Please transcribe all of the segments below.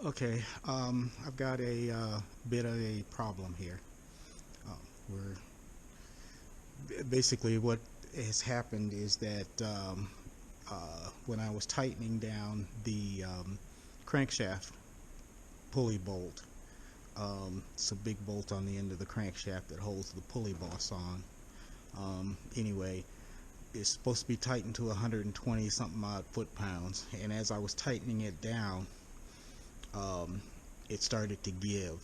Okay, I've got a bit of a problem here. We're basically what has happened is that when I was tightening down the crankshaft pulley bolt, it's a big bolt on the end of the crankshaft that holds the pulley boss on. Anyway, it's supposed to be tightened to 120 something odd foot-pounds, and as I was tightening it down, it started to give.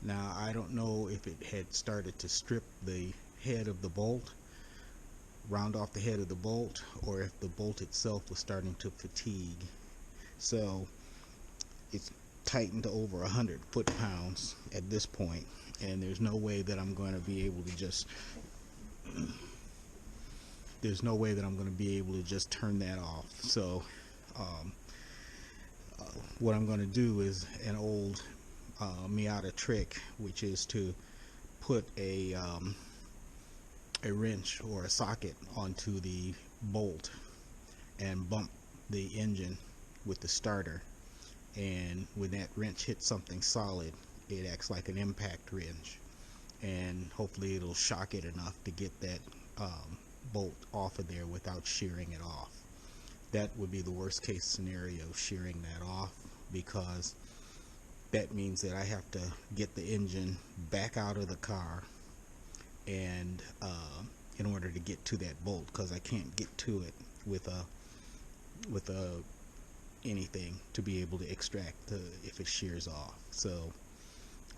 Now I don't know if it had started to strip the head of the bolt, round off the head of the bolt, or if the bolt itself was starting to fatigue. So it's tightened to over 100 foot-pounds at this point, and there's no way that I'm going to be able to just turn that off. So what I'm going to do is an old Miata trick, which is to put a wrench or a socket onto the bolt and bump the engine with the starter, and when that wrench hits something solid, it acts like an impact wrench, and hopefully it'll shock it enough to get that bolt off of there without shearing it off. That would be the worst case scenario, shearing that off, because that means that I have to get the engine back out of the car and in order to get to that bolt, because I can't get to it with anything to be able to extract if it shears off. So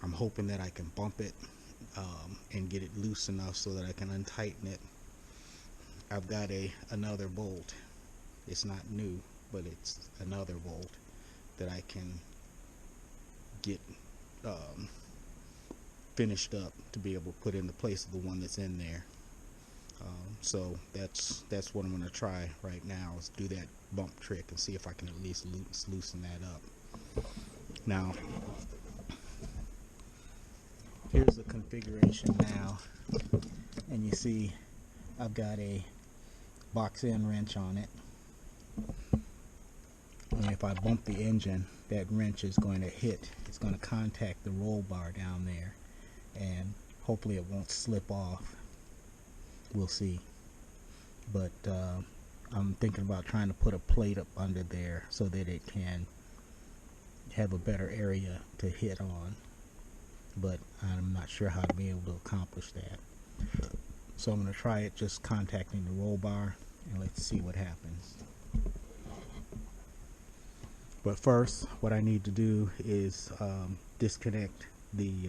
I'm hoping that I can bump it and get it loose enough so that I can untighten it. I've got another bolt. It's not new, but it's another bolt that I can get finished up to be able to put in the place of the one that's in there. So that's what I'm going to try right now, is do that bump trick and see if I can at least loosen that up. Now here's the configuration now, and you see I've got a box end wrench on it, and if I bump the engine, that wrench is going to hit, it's going to contact the roll bar down there, and hopefully it won't slip off. We'll see. But I'm thinking about trying to put a plate up under there so that it can have a better area to hit on, but I'm not sure how to be able to accomplish that. So I'm going to try it just contacting the roll bar, and let's see what happens. But first, what I need to do is disconnect the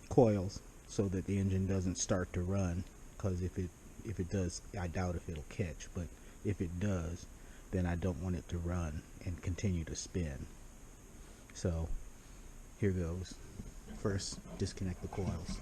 coils so that the engine doesn't start to run, because if it does, I doubt if it'll catch, but if it does, then I don't want it to run and continue to spin. So here goes. First, disconnect the coils.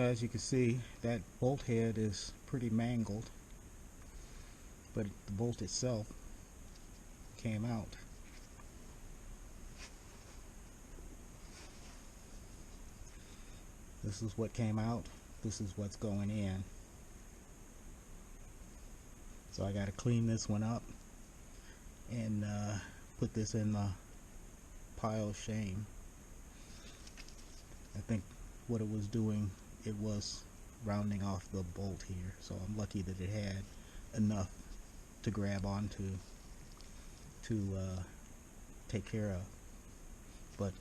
As you can see, that bolt head is pretty mangled, but the bolt itself came out. This is what came out. This is what's going in. So I got to clean this one up and put this in the pile of shame. I think what it was doing, it was rounding off the bolt here, so I'm lucky that it had enough to grab onto to take care of. But